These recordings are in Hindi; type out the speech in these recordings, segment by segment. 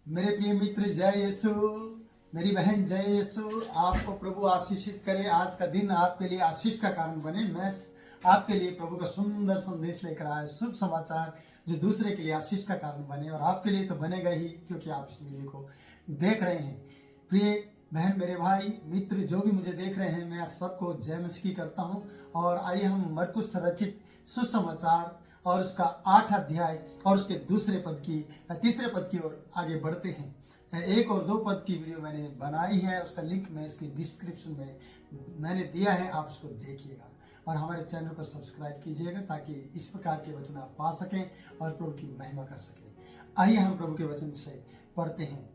मेरे प्रिय मित्र जय यीशु, मेरी बहन जय यीशु, आपको प्रभु आशीषित करे। आज का दिन आपके लिए आशीष का कारण बने। मैं आपके लिए प्रभु का सुंदर संदेश लेकर आया, शुभ समाचार जो दूसरे के लिए आशीष का कारण बने, और आपके लिए तो बनेगा ही क्योंकि आप इस वीडियो को देख रहे हैं। प्रिय बहन, मेरे भाई मित्र जो भी मुझे देख रहे हैं, मैं सबको जय मसीह करता हूं। और आइए हम मरकुस रचित सुसमाचार और उसका 8 अध्याय और उसके तीसरे पद की ओर आगे बढ़ते हैं। 1 और 2 पद की वीडियो मैंने बनाई है, उसका लिंक मैं इसकी डिस्क्रिप्शन में मैंने दिया है, आप उसको देखिएगा और हमारे चैनल को सब्सक्राइब कीजिएगा ताकि इस प्रकार के वचन आप पा सकें और प्रभु की महिमा कर सकें। आइए हम प्रभु के वचन से पढ़ते हैं।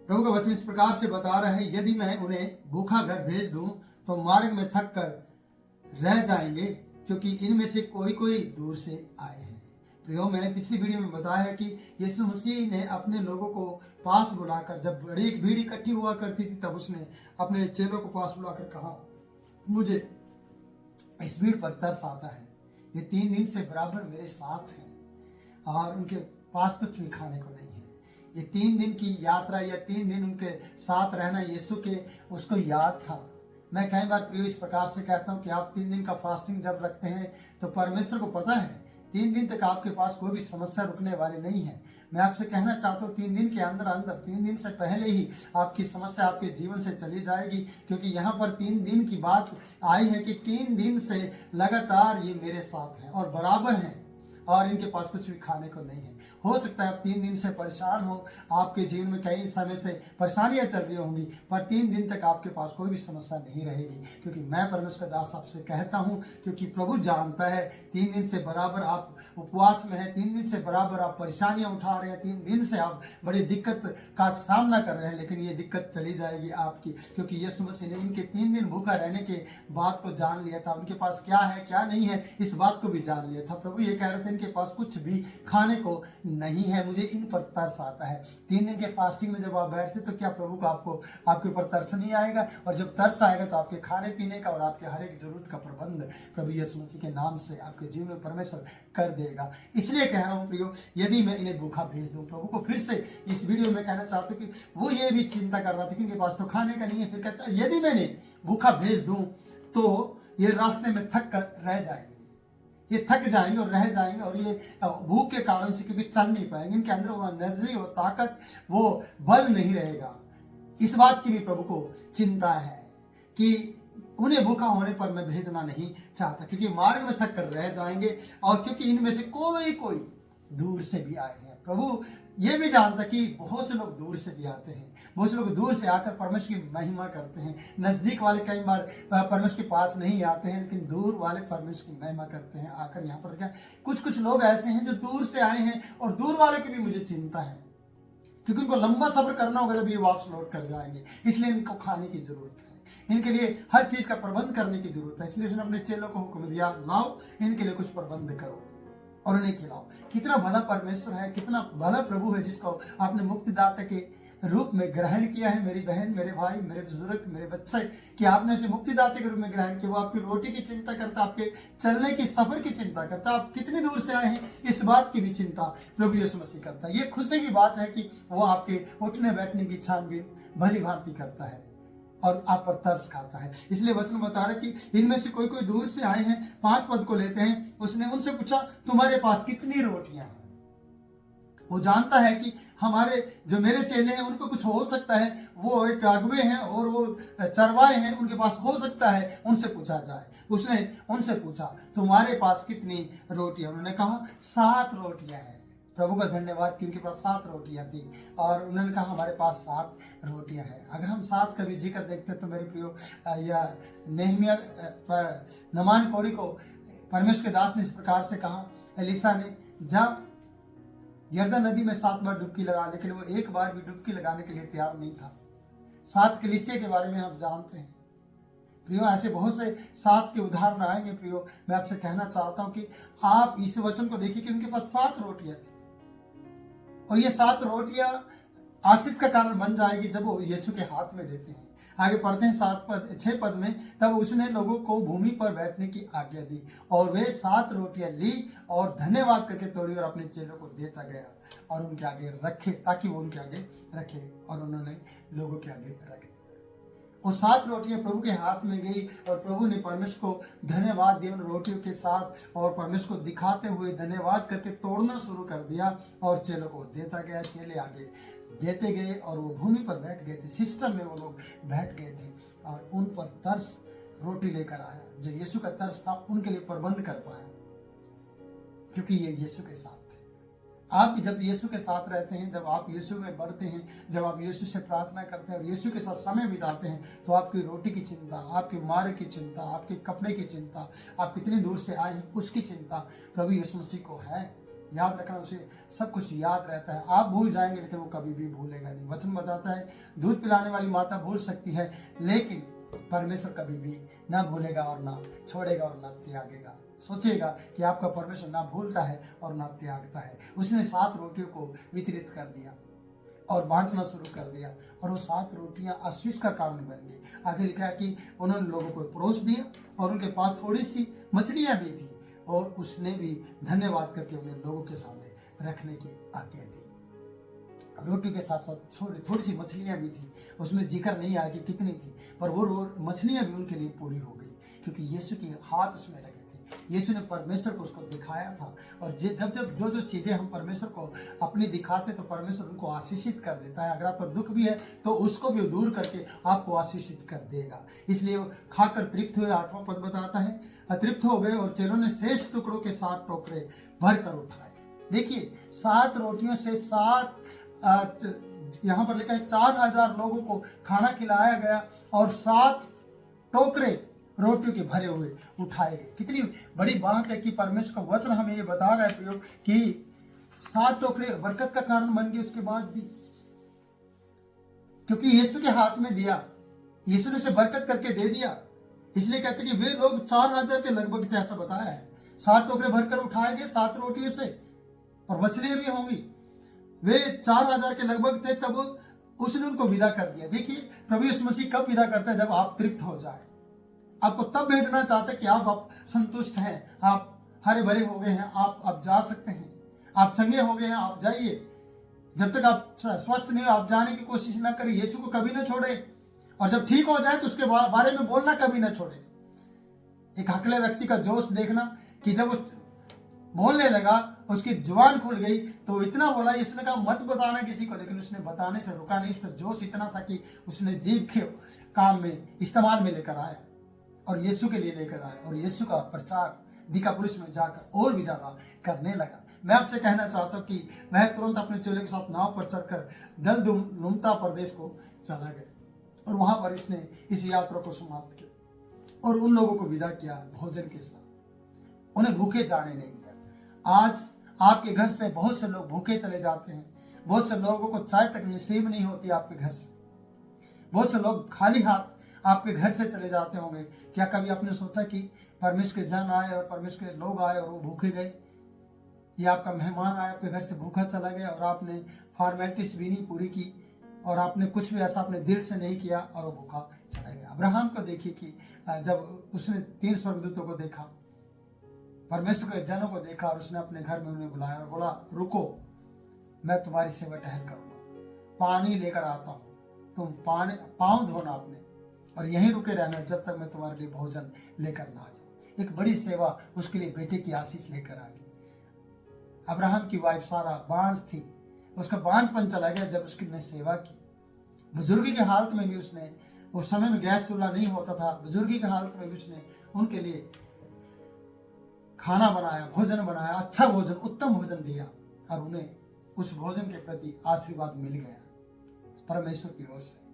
प्रभु का वचन इस प्रकार से बता रहा है, यदि मैं उन्हें भूखा घर भेज दूं तो मार्ग में थक कर रह जाएंगे, क्योंकि इनमें से कोई कोई दूर से आए हैं। प्रियो, मैंने पिछली वीडियो में बताया कि यीशु मसीह ने अपने लोगों को पास बुलाकर, जब बड़ी भीड़ इकट्ठी हुआ करती थी तब उसने अपने चेलों को पास बुलाकर कहा, मुझे इस भीड़ पर तरस आता है। ये 3 दिन से बराबर मेरे साथ हैं और उनके पास कुछ भी खाने को नहीं है। ये 3 दिन की यात्रा या 3 दिन उनके साथ रहना यीशु के उसको याद था। मैं कई बार प्रियो इस प्रकार से कहता हूँ कि आप 3 दिन का फास्टिंग जब रखते हैं तो परमेश्वर को पता है 3 दिन तक आपके पास कोई भी समस्या रुकने वाली नहीं है। मैं आपसे कहना चाहता हूँ 3 दिन के अंदर 3 दिन से पहले ही आपकी समस्या आपके जीवन से चली जाएगी, क्योंकि यहाँ पर 3 दिन की बात आई है कि 3 दिन से लगातार ये मेरे साथ हैं और बराबर हैं और इनके पास कुछ भी खाने को नहीं है। हो सकता है आप 3 दिन से परेशान हो, आपके जीवन में कई समय से परेशानियां चल रही होंगी, पर 3 दिन तक आपके पास कोई भी समस्या नहीं रहेगी, क्योंकि मैं परमेश्वर का दास आपसे कहता हूं, क्योंकि प्रभु जानता है 3 दिन से बराबर आप उपवास में हैं, 3 दिन से बराबर आप परेशानियां उठा रहे हैं, 3 दिन से आप बड़ी दिक्कत का सामना कर रहे हैं, लेकिन ये दिक्कत चली जाएगी आपकी, क्योंकि यीशु मसीह ने इनके 3 दिन भूखा रहने के बात को जान लिया था। उनके पास क्या है क्या नहीं है इस बात को भी जान लिया था। प्रभु ये कह रहे थे, इनके पास कुछ भी खाने को नहीं है, मुझे इन पर तरस आता है। 3 दिन के फास्टिंग में जब आप बैठते तो क्या प्रभु को आपके ऊपर तरस नहीं आएगा? और जब तरस आएगा तो आपके खाने पीने का और आपके हर एक जरूरत का प्रबंध प्रभु यीशु मसीह के नाम से आपके जीवन में परमेश्वर कर देगा। इसलिए कह रहा हूं प्रियो, यदि मैं इन्हें भूखा भेज दूं, प्रभु को फिर से इस वीडियो में कहना चाहता हूं कि वो ये भी चिंता कर रहा था कि इनके पास तो खाने का नहीं है। फिर कहता है, यदि मैं इन्हें भूखा भेज दूं तो ये रास्ते में थक कर रह जाएंगे, ये थक जाएंगे और रह जाएंगे, और ये भूख के कारण से क्योंकि चल नहीं पाएंगे, इनके अंदर वो एनर्जी, वो ताकत, वो बल नहीं रहेगा। इस बात की भी प्रभु को चिंता है कि उन्हें भूखा होने पर मैं भेजना नहीं चाहता, क्योंकि मार्ग में थक कर रह जाएंगे और क्योंकि इनमें से कोई कोई दूर से भी आए हैं। प्रभु ये भी जानता कि बहुत से लोग दूर से भी आते हैं, बहुत से लोग दूर से आकर परमेश्वर की महिमा करते हैं। नजदीक वाले कई बार परमेश्वर के पास नहीं आते हैं, लेकिन दूर वाले परमेश्वर की महिमा करते हैं आकर यहाँ पर। क्या कुछ लोग ऐसे हैं जो दूर से आए हैं, और दूर वाले की भी मुझे चिंता है, क्योंकि उनको लंबा सफर करना होगा जब ये वापस लौट कर जाएंगे। इसलिए इनको खाने की जरूरत है, इनके लिए हर चीज का प्रबंध करने की जरूरत है। इसलिए उसने अपने चेलों को हुक्म दिया, लाओ इनके लिए कुछ प्रबंध करो और उन्हें खिलाओ। कितना भला परमेश्वर है, कितना भला प्रभु है, जिसको आपने मुक्तिदाता के रूप में ग्रहण किया है। मेरी बहन, मेरे भाई, मेरे बुजुर्ग, मेरे बच्चे, कि आपने उसे मुक्तिदाता के रूप में ग्रहण किया। वो आपकी रोटी की चिंता करता, आपके चलने की सफर की चिंता करता, आप कितनी दूर से आए हैं इस बात की भी चिंता प्रभु यीशु मसीह करता है। ये खुशी की बात है कि वो आपके उठने बैठने की छानबीन भली भांति करता है और आप पर तरस खाता है। इसलिए वचन बता रहे कि इनमें से कोई दूर से आए हैं। 5 पद को लेते हैं। उसने उनसे पूछा, तुम्हारे पास कितनी रोटियां हैं? वो जानता है कि हमारे जो मेरे चेले हैं उनको कुछ हो सकता है, वो एक अगुवे हैं और वो चरवाए हैं, उनके पास हो सकता है उनसे पूछा जाए। उसने उनसे पूछा, तुम्हारे पास कितनी रोटियां? उन्होंने कहा 7 रोटियां हैं। प्रभु का धन्यवाद कि उनके पास 7 रोटियां थी, और उन्होंने कहा हमारे पास 7 रोटियां हैं। अगर हम 7 का भी जिक्र देखते तो मेरे प्रियो, या नेहमिया नमान कोड़ी को परमेश्वर के दास ने इस प्रकार से कहा, एलिसा ने, जा यरदन नदी में 7 बार डुबकी लगा, लेकिन वो एक बार भी डुबकी लगाने के लिए तैयार नहीं था। 7 कलीसिया के बारे में आप जानते हैं प्रियो, ऐसे बहुत से 7 के उदाहरण आएंगे। प्रियो, मैं आपसे कहना चाहता हूं कि आप इस वचन को देखिए कि उनके पास 7 रोटियां थी, और ये 7 रोटियां आशीष का कारण बन जाएगी जब वो यीशु के हाथ में देते हैं। आगे पढ़ते हैं 6 पद में, तब उसने लोगों को भूमि पर बैठने की आज्ञा दी और वे 7 रोटियां ली और धन्यवाद करके तोड़ी और अपने चेलों को देता गया और उनके आगे रखे, ताकि वो उनके आगे रखे, और उन्होंने लोगों के आगे रख दिया। वो 7 रोटियां प्रभु के हाथ में गई और प्रभु ने परमेश्वर को धन्यवाद दिया उन रोटियों के साथ, और परमेश्वर को दिखाते हुए धन्यवाद करके तोड़ना शुरू कर दिया और चेलों को देता गया। चेले आगे देते गए और वो भूमि पर बैठ गए थे, सिस्टम में वो लोग बैठ गए थे, और उन पर तरस रोटी लेकर आया। जो यीशु का तरस था उनके लिए प्रबंध कर पाया, क्योंकि ये यीशु के साथ थे। आप भी जब यीशु के साथ रहते हैं, जब आप यीशु में बढ़ते हैं, जब आप यीशु से प्रार्थना करते हैं और यीशु के साथ समय बिताते हैं, तो आपकी रोटी की चिंता, आपके मार्ग की चिंता, आपके कपड़े की चिंता, आप कितनी दूर से आए हैं उसकी चिंता प्रभु यीशु मसीह को है। याद रखना, उसे सब कुछ याद रहता है। आप भूल जाएंगे लेकिन वो कभी भी भूलेगा नहीं। वचन बताता है दूध पिलाने वाली माता भूल सकती है, लेकिन परमेश्वर कभी भी ना भूलेगा और ना छोड़ेगा और ना त्यागेगा। सोचेगा कि आपका परमेश्वर ना भूलता है और ना त्यागता है। उसने 7 रोटियों को वितरित कर दिया और बांटना शुरू कर दिया, और वो 7 रोटियां आशीष का कारण बन गई। आगे लिखा है कि उन्होंने लोगों को परोस दिया और उनके पास थोड़ी सी मछलियां भी थी, और उसने भी धन्यवाद करके उन्हें लोगों के सामने रखने की आज्ञा दी। रोटी के साथ साथ थोड़ी सी मछलियां भी थी, उसमें जिक्र नहीं आया कि कितनी थी, पर वो मछलियां भी उनके लिए पूरी हो गई, क्योंकि यीशु के हाथ उसमें लगे थे। यीशु ने परमेश्वर को उसको दिखाया था, और जब जब जो चीजें हम परमेश्वर को अपनी दिखाते तो परमेश्वर उनको आशीषित कर देता है। अगर आपका दुख भी है तो उसको भी दूर करके आपको आशीषित कर देगा। इसलिए खाकर तृप्त हुए, 8वां पद बताता है, तृप्त हो गए और चेलों ने शेष टुकड़ों के 7 टोकरे भर कर उठाए। देखिए 7 रोटियों से 7 यहाँ पर लिखा है 4000 लोगों को खाना खिलाया गया, और 7 टोकरे रोटियों के भरे हुए उठाए गए। कितनी बड़ी बात है कि परमेश्वर का वचन हमें ये बता रहा है प्रियो कि 7 टोकरे बरकत का कारण बन गए उसके बाद भी, क्योंकि यीशु के हाथ में दिया, यीशु ने उसे बरकत करके दे दिया। इसलिए कहते हैं कि वे लोग 4000 के लगभग थे, ऐसा बताया है। 7 टोकरे भरकर उठाए गए 7 रोटियों से, और मछलियां भी होंगी। वे 4000 के लगभग थे, तब उसने उनको विदा कर दिया। देखिए प्रभु यीशु मसीह कब विदा करता है? जब आप तृप्त हो जाए। आपको तब भेजना चाहते हैं कि आप संतुष्ट हैं, आप हरे भरे हो गए हैं, आप जा सकते हैं, आप चंगे हो गए हैं, आप जाइए। जब तक आप स्वस्थ नहीं हो आप जाने की कोशिश ना करें। यीशु को कभी ना छोड़े, और जब ठीक हो जाए तो उसके बारे में बोलना कभी ना छोड़े। एक हकले व्यक्ति का जोश देखना कि जब वो बोलने लगा, उसकी जुबान खुल गई, तो इतना बोला, इसने कहा मत बताना किसी को, लेकिन उसने बताने से रुका नहीं। उसका जोश इतना था कि उसने जीभ के काम में इस्तेमाल में लेकर आया और यीशु के लिए लेकर आया, और यीशु का प्रचार दिकापुलिस में जाकर और भी ज्यादा करने लगा। मैं आपसे कहना चाहता हूँ कि वह तुरंत अपने चेले के साथ नाव पर चढ़कर दलदुनुमता प्रदेश को चला गया, और वहां पर इसने इस यात्रा को समाप्त किया और उन लोगों को विदा किया भोजन के साथ। उन्हें भूखे जाने नहीं दिया। आज आपके घर से बहुत से लोग भूखे चले जाते हैं। बहुत से लोगों को चाय तक नसीब नहीं होती आपके घर से। बहुत से लोग खाली हाथ आपके घर से चले जाते होंगे। क्या कभी आपने सोचा कि परमेश्वर के जन आए और परमेश्वर के लोग आए और वो भूखे गए? या आपका मेहमान आया आपके घर से भूखा चला गया और आपने फॉर्मेलिटीज भी नहीं पूरी की, और आपने कुछ भी ऐसा अपने दिल से नहीं किया और वो भूखा चला गया। अब्राहम को देखिए कि जब उसने 3 स्वर्गदूतों को देखा, परमेश्वर के जनों को देखा, और उसने अपने घर में उन्हें बुलाया और बोला, रुको, मैं तुम्हारी सेवा टहल करूंगा, पानी लेकर आता हूँ, तुम पाँव धोना अपने और यहीं रुके रहना जब तक मैं तुम्हारे लिए भोजन लेकर ना आ जाऊं। एक बड़ी सेवा उसके लिए बेटे की आशीष लेकर आ गई। अब्राहम की वाइफ सारा बांझ थी, उसका बांझपन चला गया जब उसकी ने सेवा की। बुजुर्गी के हालत में भी उसने, उस समय में गैस चूल्हा नहीं होता था, बुजुर्गी के हालत में भी उसने उनके लिए खाना बनाया, भोजन बनाया, अच्छा भोजन, उत्तम भोजन दिया, और उन्हें उस भोजन के प्रति आशीर्वाद मिल गया परमेश्वर की ओर से।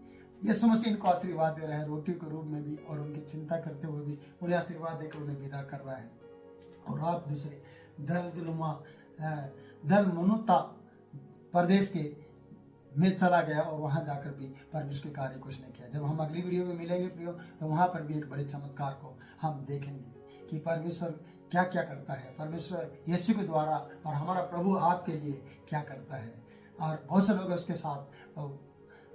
यीशु मसीह इनको आशीर्वाद दे रहे हैं रोटी के रूप में भी, और उनकी चिंता करते हुए भी उन्हें आशीर्वाद देकर उन्हें विदा कर रहा है। और आप दूसरे दलमनुता प्रदेश के में चला गया, और वहां जाकर भी परमेश्वर के कार्य कुछ नहीं किया। जब हम अगली वीडियो में मिलेंगे प्रियो, तो वहां पर भी एक बड़े चमत्कार को हम देखेंगे कि परमेश्वर क्या क्या करता है, परमेश्वर यीशु के द्वारा, और हमारा प्रभु आपके लिए क्या करता है। और बहुत से लोग उसके साथ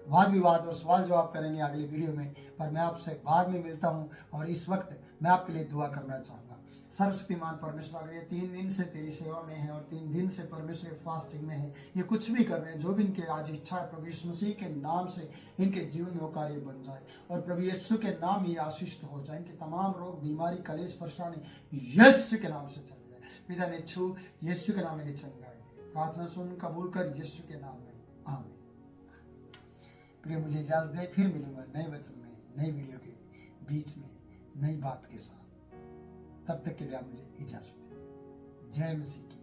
वाद विवाद और सवाल जवाब करेंगे अगली वीडियो में, पर मैं आपसे बाद में मिलता हूँ। और इस वक्त मैं आपके लिए दुआ करना चाहूँगा। सर्वशक्तिमान परमेश्वर, अगर ये 3 दिन से तेरी सेवा में है और 3 दिन से परमेश्वर फास्टिंग में है, ये कुछ भी कर रहे हैं, जो भी इनके आज इच्छा है प्रभु यीशु मसीह के नाम से इनके जीवन में वो कार्य बन जाए और प्रभु यीशु के नाम ही आशीषित हो जाए। इनके तमाम रोग, बीमारी, कलेश, परेशानी यीशु के नाम से चले जाए। पिता ने छू यीशु के नाम में चंगाई दी। प्रार्थना सुन कबूल कर यीशु के नाम में, आमीन। प्रिय, मुझे इजाजत दे, फिर मिलूंगा नए वचन में, नई वीडियो के बीच में, नई बात के साथ। तब तक के लिए आप मुझे इजाजत दें। जय मसीह की।